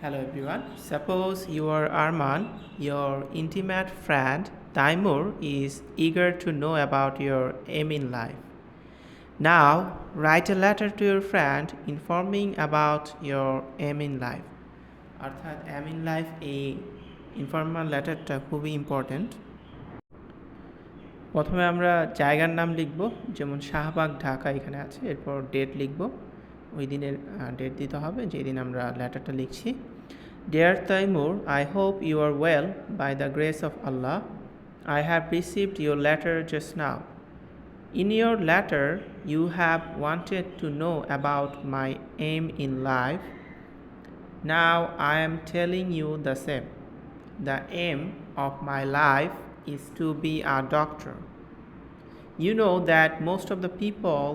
Hello everyone. Suppose you are Arman, your intimate friend Taimur is eager to know about your aim in life. Now, write a letter to your friend informing about your aim in life. অর্থাৎ aim in life এই informal লেটারটা খুবই important. প্রথমে আমরা জায়গার নাম লিখব, যেমন শাহবাগ ঢাকা এখানে আছে। এরপর ডেট লিখব, ওই দিনের ডেট দিতে হবে যেদিন আমরা লেটারটা লিখছি। Dear Taimur, I hope you are well by the grace of Allah. I have received your letter just now. In your letter, you have wanted to know about my aim in life. Now I am telling you the same. The aim of my life is to be a doctor. You know that most of the people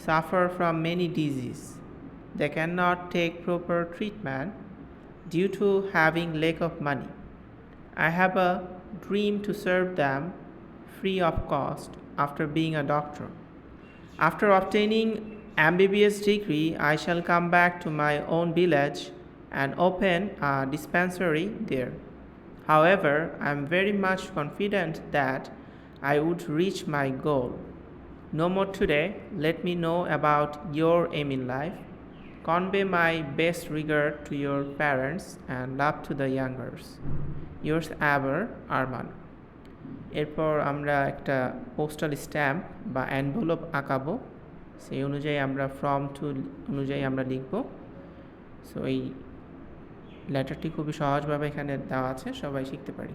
suffer from many diseases. They cannot take proper treatment due to having lack of money. I have a dream to serve them free of cost after being a doctor. After obtaining MBBS degree, I shall come back to my own village and open a dispensary there. However, I am very much confident that I would reach my goal. No more today. Let me know about your aim in life. Convey my best regard to your parents and love to the youngers. Yours ever, Arman. এরপর আমরা একটা postal stamp বা envelope আঁকাবো, সেই অনুযায়ী আমরা form two অনুযায়ী আমরা লিখব। সো এই লেটারটি খুবই সহজভাবে এখানে দেওয়া আছে, সবাই শিখতে পারি।